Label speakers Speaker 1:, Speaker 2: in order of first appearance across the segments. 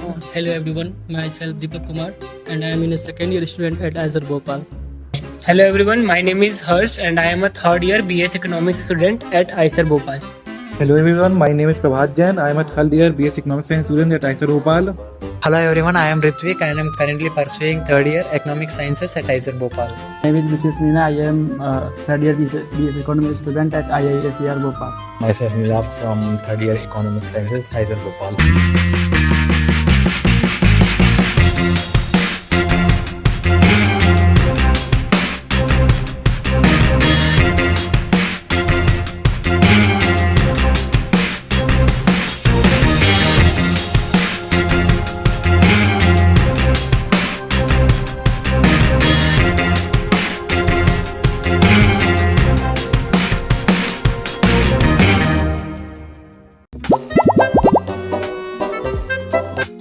Speaker 1: Hello everyone, myself Deepak Kumar and I am in a second year student at Azure Bhopal.
Speaker 2: Hello everyone, my name is Harsh and I am a third year BS Economics student at IISER Bhopal.
Speaker 3: Hello everyone, my name is Prabhat Jain. I am a third year BS Economics Science student at IISER Bhopal.
Speaker 4: Hello everyone, I am Ritvik and I am currently pursuing third year Economic Sciences at IISER Bhopal.
Speaker 5: My name is Mrs. Meena. I am third year BS Economics student at IISER Bhopal.
Speaker 6: Myself Nilaf from third year Economic Sciences, IISER Bhopal.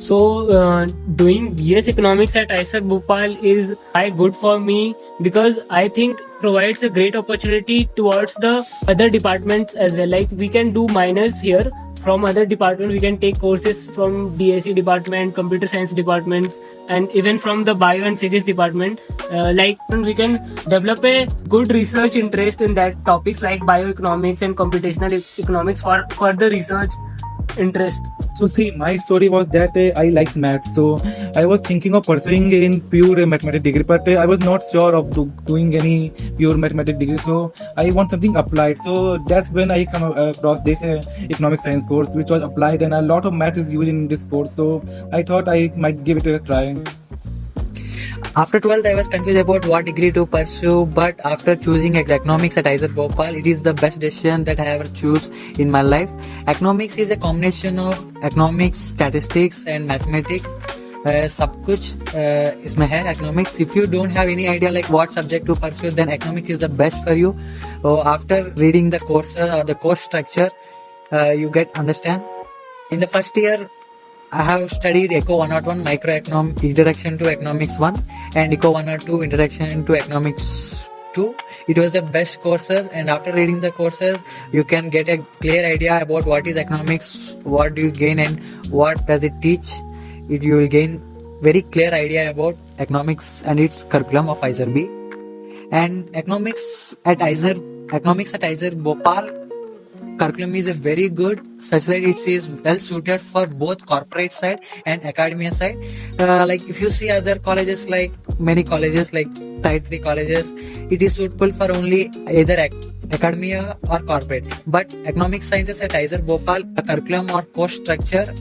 Speaker 2: So, doing BS Economics at IISER Bhopal is good for me because I think provides a great opportunity towards the other departments as well. Like we can do minors here from other department. We can take courses from DSE department, computer science departments, and even from the bio and physics department. Like we can develop a good research interest in that topics like bioeconomics and computational economics for further research interest.
Speaker 3: So see, my story was that I liked maths, so I was thinking of pursuing in pure mathematics degree, but I was not sure of doing any pure mathematics degree. So I want something applied. So that's when I come across this economic science course, which was applied, and a lot of math is used in this course. So I thought I might give it a try.
Speaker 4: After 12th, I was confused about what degree to pursue, but after choosing economics at IISER Bhopal, it is the best decision that I ever choose in my life. Economics is a combination of economics, statistics, and mathematics. सब कुछ इसमें है economics. If you don't have any idea like what subject to pursue, then economics is the best for you. After reading the courses or the course structure, you get understand. In the first year, I have studied Eco 101 Microeconomic Introduction to Economics 1 and Eco 102 Introduction to Economics 2. It was the best courses, and after reading the courses, you can get a clear idea about what is economics, what do you gain, and what does it teach. You will gain very clear idea about economics and its curriculum of IISER B. And economics at IISER Bhopal curriculum is a very good, such that it is well suited for both corporate side and academia side. Like if you see other colleges, like many colleges like Tier 3 colleges, it is suitable for only either academia or corporate. But economic sciences at IISER Bhopal, the curriculum or course structure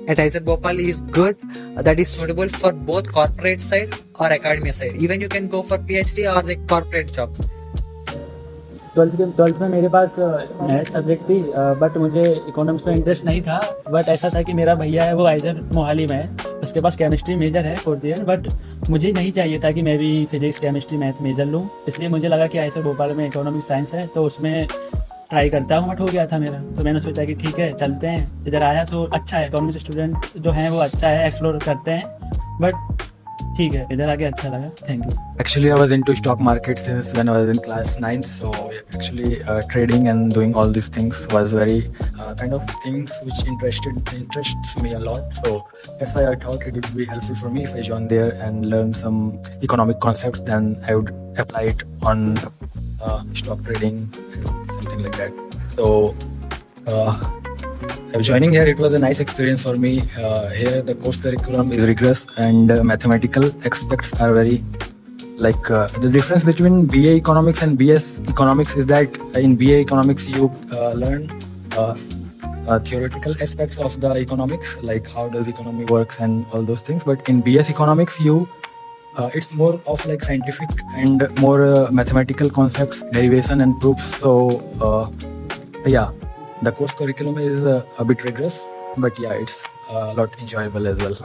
Speaker 4: at IISER Bhopal is good, that is suitable for both corporate side or academia side. Even you can go for PhD or the corporate jobs.
Speaker 5: Twelfth में मेरे पास math subject थी, but मुझे economics में interest नहीं था. But ऐसा था कि मेरा भैया है वो आइजर मोहाली में है, उसके पास केमिस्ट्री मेजर है फोर्थ ईयर. बट मुझे नहीं चाहिए था कि मैं भी फिजिक्स केमिस्ट्री मैथ मेजर लूँ, इसलिए मुझे लगा कि आइसर भोपाल में इकोनॉमिक्स साइंस है तो उसमें ट्राई करता हूँ. बट हो गया था मेरा, तो मैंने सोचा कि ठीक है चलते हैं. इधर आया तो अच्छा है, इकोनॉमिक्स स्टूडेंट जो हैं वो अच्छा है, एक्सप्लोर करते हैं. बट ठीक है, इधर आके अच्छा लगा. Thank you.
Speaker 6: Actually, I was into stock market since when I was in class 9. So actually, trading and doing all these things was very kind of things which interests me a lot. So if I thought it would be helpful for me if I join there and learn some economic concepts, then I would apply it on stock trading and something like that. So joining here, it was a nice experience for me. Here, the course curriculum is rigorous and mathematical aspects are very the difference between BA Economics and BS Economics is that in BA Economics you learn theoretical aspects of the economics, like how does economy works and all those things. But in BS Economics, it's more of like scientific and more mathematical concepts, derivation and proofs. So the course curriculum is a bit rigorous, but yeah, it's a lot enjoyable as well.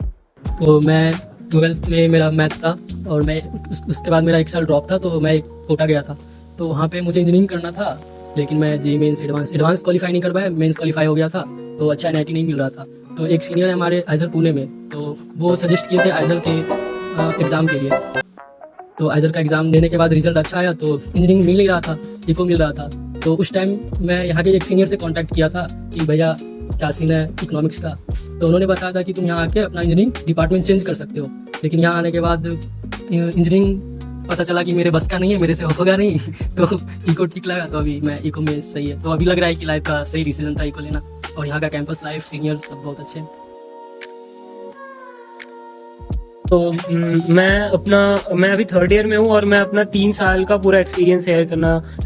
Speaker 1: तो मैं twelfth में मेरा maths था और मैं उसके बाद मेरा एक साल ड्रॉप था, तो मैं कोटा गया था. तो वहाँ पे मुझे इंजीनियरिंग करना था, लेकिन मैं जी मेंस एडवांस क्वालिफाई नहीं कर पाया. मेंस क्वालिफाई हो गया था तो अच्छा NIT नहीं मिल रहा था. तो एक सीनियर है हमारे आइजर पुणे में, तो वो सजेस्ट किए थे आइजर के एग्ज़ाम के लिए. तो आइजर का एग्ज़ाम देने के बाद रिजल्ट अच्छा आया तो इंजीनियरिंग मिल नहीं रहा था, इको मिल रहा था. तो उस टाइम मैं यहाँ के एक सीनियर से कांटेक्ट किया था कि भैया क्या सीन है इकोनॉमिक्स का। तो उन्होंने बताया था कि तुम यहाँ आके अपना इंजीनियरिंग डिपार्टमेंट चेंज कर सकते हो। लेकिन यहाँ आने के बाद इंजीनियरिंग पता चला कि मेरे बस का नहीं है, मेरे से होगा नहीं तो इको ठीक लगा, तो अभी मैं इको में सही है। तो अभी लग रहा है कि लाइफ का सही डिसीजन था इको लेना, और यहाँ का कैंपस लाइफ, सीनियर सब बहुत अच्छे हैं।
Speaker 2: तो मैं अभी 3rd ईयर में हूँ और मैं अपना 3 साल का पूरा एक्सपीरियंस शेयर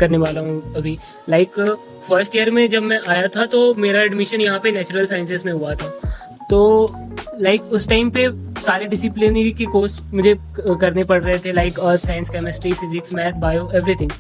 Speaker 2: करने वाला हूँ अभी। लाइक 1st ईयर में जब मैं आया था तो मेरा एडमिशन यहाँ पे नेचुरल साइंसेस में हुआ था। तो लाइक उस टाइम पे सारे डिसिप्लिनरी के कोर्स मुझे करने पड़ रहे थे, like earth science, chemistry, physics, math, bio, everything.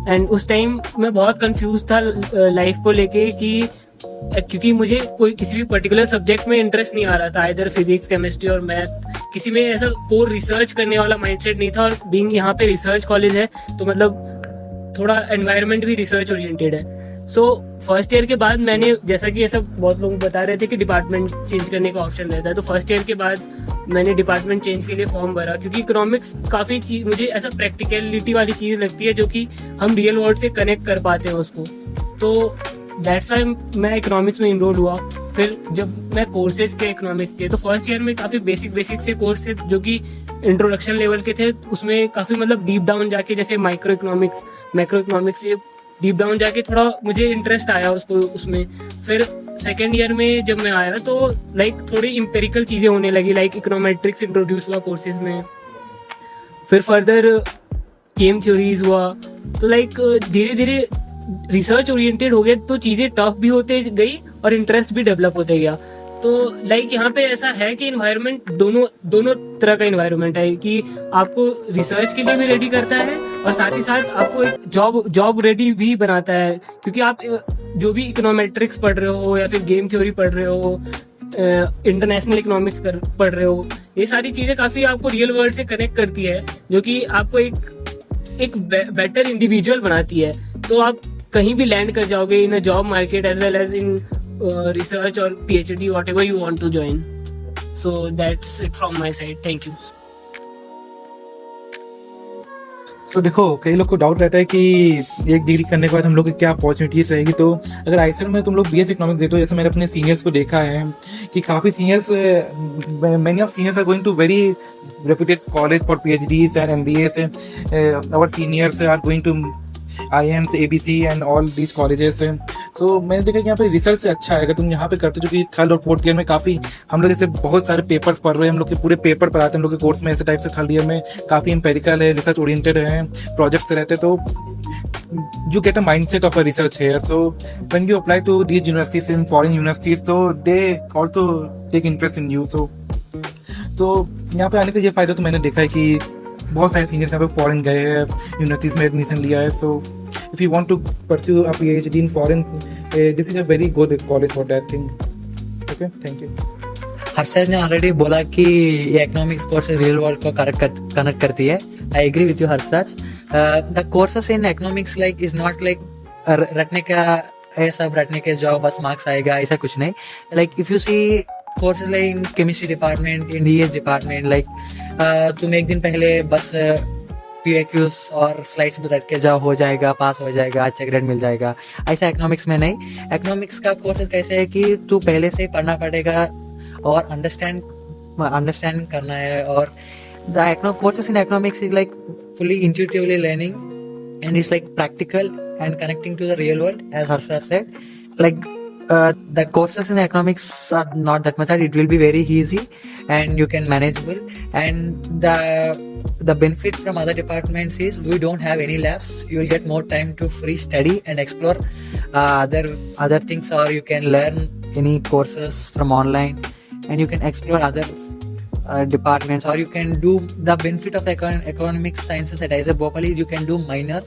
Speaker 2: And उस टाइम मैं बहुत कंफ्यूज था लाइफ को लेके कि क्योंकि मुझे कोई किसी भी पर्टिकुलर सब्जेक्ट में इंटरेस्ट नहीं आ रहा था, इधर फिजिक्स, केमिस्ट्री और मैथ, किसी में ऐसा कोर रिसर्च करने वाला माइंडसेट नहीं था। और बीइंग यहाँ पे रिसर्च कॉलेज है तो मतलब थोड़ा एनवायरनमेंट भी रिसर्च ओरिएंटेड है। सो 1st ईयर के बाद मैंने, जैसा कि ऐसा बहुत लोग बता रहे थे कि डिपार्टमेंट चेंज करने का ऑप्शन रहता है, तो 1st ईयर के बाद मैंने डिपार्टमेंट चेंज के लिए फॉर्म भरा, क्योंकि इकोनॉमिक्स काफ़ी चीज मुझे ऐसा प्रैक्टिकलिटी वाली चीज़ लगती है जो कि हम रियल वर्ल्ड से कनेक्ट कर पाते हैं उसको। तो दैट्स वाई मैं इकोनॉमिक्स में इनरोल हुआ। फिर जब मैं कोर्सेज के इकोनॉमिक्स के, तो 1st ईयर में काफ़ी बेसिक से कोर्स थे जो कि इंट्रोडक्शन लेवल के थे। उसमें काफ़ी मतलब डीप डाउन जाके, जैसे माइक्रो इकोनॉमिक्स, मैक्रो इकोनॉमिक्स, ये डीप डाउन जाके थोड़ा मुझे इंटरेस्ट आया उसमें। फिर 2nd ईयर में जब मैं आया तो लाइक थोड़ी इम्पेरिकल चीज़ें होने लगी, लाइक इकोनॉमेट्रिक्स इंट्रोड्यूस हुआ कोर्सेज में। फिर फर्दर गेम थ्योरीज हुआ। तो लाइक धीरे धीरे रिसर्च ओरिएंटेड हो गया, तो चीज़ें टफ भी होते गई और इंटरेस्ट भी डेवलप होते गया। तो लाइक यहाँ पे ऐसा है कि इन्वायरमेंट दोनों तरह का इन्वायरमेंट है कि आपको रिसर्च के लिए भी रेडी करता है और साथ ही साथ आपको एक जॉब रेडी भी बनाता है, क्योंकि आप जो भी इकोनॉमेट्रिक्स पढ़ रहे हो या फिर गेम थ्योरी पढ़ रहे हो, इंटरनेशनल इकोनॉमिक्स पढ़ रहे हो, ये सारी चीजें काफी आपको रियल वर्ल्ड से कनेक्ट करती है, जो कि आपको एक बेटर इंडिविजुअल बनाती है। तो आप कहीं भी लैंड कर जाओगे in a job market as well as in research or PhD, whatever you want to join. So that's it from my side. Thank you.
Speaker 3: सो देखो, कई लोग को डाउट रहता है कि एक डिग्री करने के बाद हम लोग की क्या अपॉर्चुनिटीज रहेगी। तो अगर आईएसएल में तुम लोग बीएस इकोनॉमिक्स देते हो, जैसे मैंने अपने सीनियर्स को देखा है कि काफ़ी seniors, many of seniors are going to very reputed college for PhDs and MBAs. Our seniors are going to IIMs, ABC and all these colleges. So मैंने देखा कि यहाँ पे रिसर्च अच्छा है अगर तुम यहाँ पे करते हो, जो कि 3rd और 4th ईयर में काफ़ी हम लोग जैसे बहुत सारे पेपर्स पढ़ रहे हैं, हम लोग के पूरे पेपर पढ़ाते हैं हम लोग के कोर्स में। ऐसे टाइप से 3rd ईयर में काफ़ी एम्पेरिकल है, रिसर्च ओरिएंटेड है, प्रोजेक्ट्स रहते हैं, तो you get a mindset of a research here. So when you apply to these universities, in foreign universities, so they also take interest in you. तो यहाँ पे आने का ये फायदा तो मैंने देखा है कि बहुत सारे सीनियर्स यहाँ पे फॉरेन गए हैं, यूनिवर्सिटीज में एडमिशन लिया है। So if you want to pursue a PhD in foreign, this is a very good college for that thing. Okay, thank you.
Speaker 4: Harshad ने ऑलरेडी बोला कि ये इकोनॉमिक्स कोर्स रियल वर्ल्ड को कनेक्ट करती है। I agree with you Harshad. The courses in economics like is not like रटने का, ये सब रटने के जाओ बस मार्क्स आएगा, ऐसा कुछ नहीं। Like if you see courses like in chemistry department, in DS department, like तुम एक दिन पहले बस PAQs और स्लाइड्स में रट के जाओ, हो जाएगा, पास हो जाएगा, अच्छा ग्रेड मिल जाएगा, ऐसा इकोनॉमिक्स में नहीं। इकोनॉमिक्स का कोर्सेज कैसे है कि तू पहले से पढ़ना पड़ेगा और अंडरस्टैंड करना है। और the courses in economics is like fully intuitively learning, and it's like practical and connecting to the real world, as Harsha said. Like the courses in economics are not that much hard. It will be very easy and you can manageable. And the benefit from other departments is we don't have any labs. You will get more time to free study and explore other things, or you can learn any courses from online, and you can explore other departments, or you can do the benefit of economic sciences at IISER Bhopal is you can do minor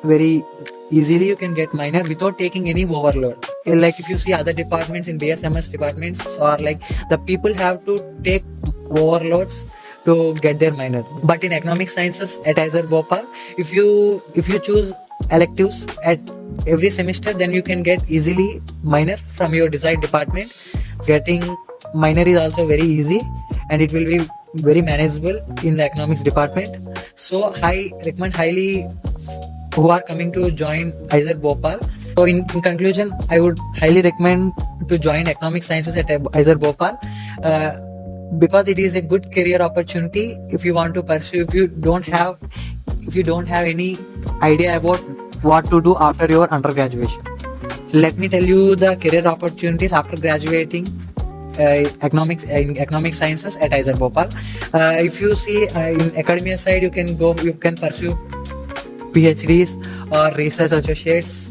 Speaker 4: very easily. You can get minor without taking any overload. Like if you see other departments in BSMS departments, or like the people have to take overloads to get their minor. But in economic sciences at IISER Bhopal, if you choose electives at every semester, then you can get easily minor from your desired department. Getting minor is also very easy, and it will be very manageable in the economics department. So I recommend highly who are coming to join IISER Bhopal So in conclusion, I would highly recommend to join economic sciences at IISER Bhopal because it is a good career opportunity if you want to pursue. If you don't have any idea about what to do after your undergraduation, let me tell you the career opportunities after graduating economic sciences at IISER Bhopal. If you see in academia side, you can pursue PhDs or research associates,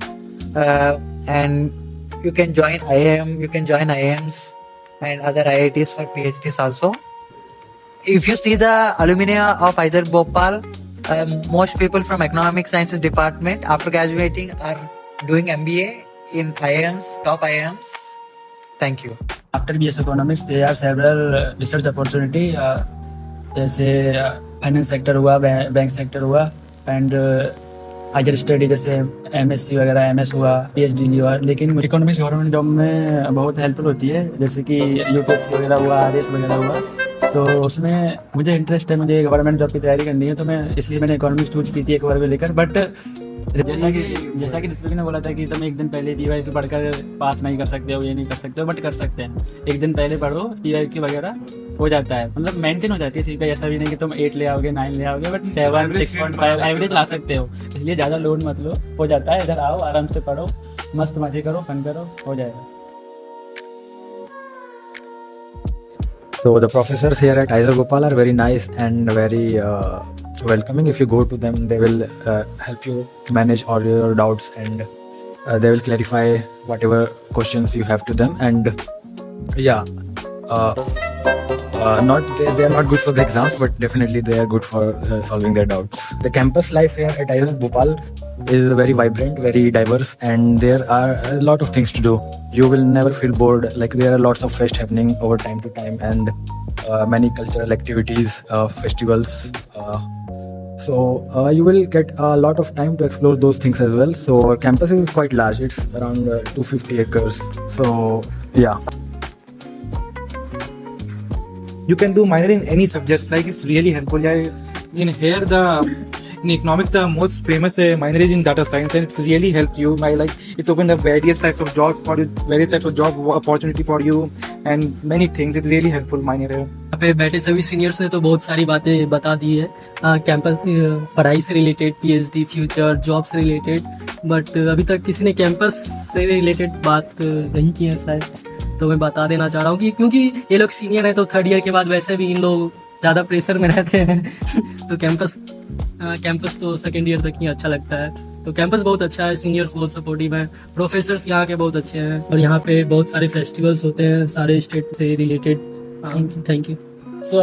Speaker 4: and you can join IIM, you can join IIMs and other IITs for PhDs also. If you see the alumni of IISER Bhopal, most people from economic sciences department after graduating are doing MBA in IIMs, top IIMs. Thank you.
Speaker 5: After BS Economics, there are several research opportunity, जैसे finance sector हुआ, bank sector हुआ, and higher study जैसे MSc वगैरह, MS हुआ, PhD हुआ. लेकिन economics government job में बहुत हेल्पफुल होती है, जैसे कि UPSC वगैरह हुआ, RS वगैरह हुआ. तो उसमें मुझे इंटरेस्ट है, मुझे गवर्नमेंट जॉब की तैयारी करनी है, तो इसलिए मैंने इकोनॉमिक्स चूज की थी एक बार को लेकर. बट जैसा कि ऋत्विक ने बोला था कि तुम एक दिन पहले DYQ पढ़कर पास नहीं कर सकते हो, ये नहीं कर सकते हो, बट कर सकते हैं. एक दिन पहले पढ़ो, DYQ वगैरह हो जाता है, मतलब मेंटेन हो जाती है सीट. ऐसा भी नहीं कि तुम 8 ले आओगे, 9 ले आओगे, बट 7, 6.5 एवरेज ला सकते हो. इसलिए ज़्यादा लोड मत लो, हो जाता है. इधर आओ, आराम से पढ़ो, मस्त मजे करो, फन करो, हो जाएगा.
Speaker 6: So the professors here at IISER Bhopal are very nice and very welcoming. If you go to them, they will help you manage all your doubts, and they will clarify whatever questions you have to them. And yeah, they are not good for the exams, but definitely they are good for solving their doubts. The campus life here at IISER Bhopal is very vibrant, very diverse, and there are a lot of things to do. You will never feel bored. Like, there are lots of fest happening over time to time, and many cultural activities, festivals. So you will get a lot of time to explore those things as well. So our campus is quite large. It's around 250 acres. So yeah.
Speaker 3: You can do minor in any subjects, like it's really helpful. Yeah, in economics, the most famous minor is in data science, and it's really helped you. It's opened up various types of jobs for you, various types of job opportunity for you, and many things. It's really helpful minor है.
Speaker 1: यहाँ पे बैठे सभी seniors ने तो बहुत सारी बातें बता दी है, कैंपस पढ़ाई से रिलेटेड, PhD, फ्यूचर, जॉब से रिलेटेड. बट अभी तक किसी ने कैंपस से रिलेटेड बात नहीं की है शायद. तो मैं बता देना चाह रहा हूँ कि क्योंकि ये लोग सीनियर हैं, तो 3rd ईयर के बाद वैसे भी इन लोग ज़्यादा प्रेशर में रहते हैं. तो कैंपस तो 2nd ईयर तक ही अच्छा लगता है. तो कैंपस बहुत अच्छा है, सीनियर्स बहुत सपोर्टिव हैं, प्रोफेसर्स यहाँ के बहुत अच्छे हैं, और यहाँ पे बहुत सारे फेस्टिवल्स होते हैं सारे स्टेट से related. Thank you.
Speaker 2: So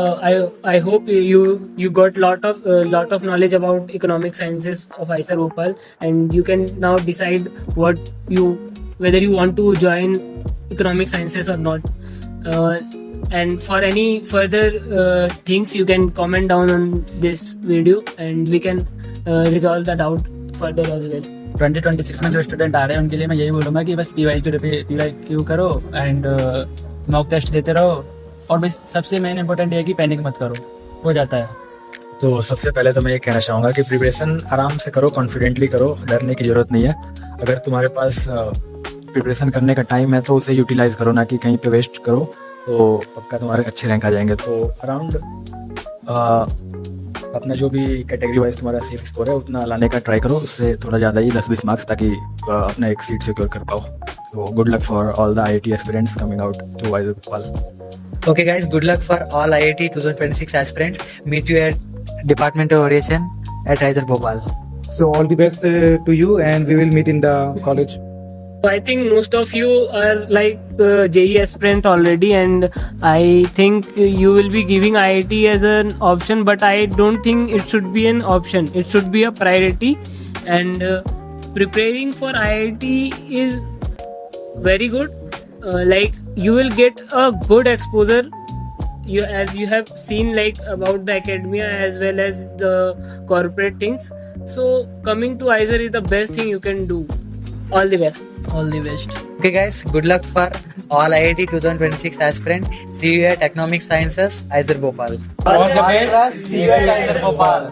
Speaker 2: I hope you got lot of knowledge about economic sciences of IISER Bhopal, and you can now decide whether you want to join economic sciences or not. And for any further things, you can comment down on this video, and we can resolve the doubt further as well.
Speaker 5: 2026 में जो student आ रहे हैं उनके लिए मैं यही बोलूँगा कि बस DYQ करो, एंड मॉक टेस्ट देते रहो, और बस सबसे मेन इंपॉर्टेंट है कि पैनिक मत करो, हो जाता है.
Speaker 6: तो सबसे पहले तो मैं ये कहना चाहूँगा कि प्रिपरेशन आराम से करो, कॉन्फिडेंटली करो, डरने की ज़रूरत नहीं है. अगर तुम्हारे पास प्रिपरेशन करने का टाइम है तो उसे यूटिलाइज करो, ना कि कहीं पे वेस्ट करो. तो पक्का तुम्हारे अच्छे रैंक आ जाएंगे. तो अराउंड अपना जो भी कैटेगरी वाइज तुम्हारा सेफ स्कोर है उतना लाने का ट्राई करो, उससे थोड़ा ज़्यादा ही 10-20 मार्क्स, ताकि अपना एक सीट सिक्योर कर पाओ. So good luck for all the IIT aspirants coming out to IISER Bhopal.
Speaker 4: Okay guys, good luck for all IIT 2026 aspirants. Meet you at Department of Aviation at IISER Bhopal.
Speaker 3: So all the best to you, and we will meet in the college.
Speaker 2: I think most of you are like JEE aspirant already, and I think you will be giving IIT as an option, but I don't think it should be an option. It should be a priority, and preparing for IIT is very good. Like, you will get a good exposure, as you have seen, like, about the academia as well as the corporate things. So coming to IISER is the best thing you can do. All the best.
Speaker 1: All the best.
Speaker 4: Okay guys, good luck for all IIT 2026 aspirants. See you at Economic Sciences, IISER Bhopal.
Speaker 3: All the best.
Speaker 4: See you at IISER Bhopal.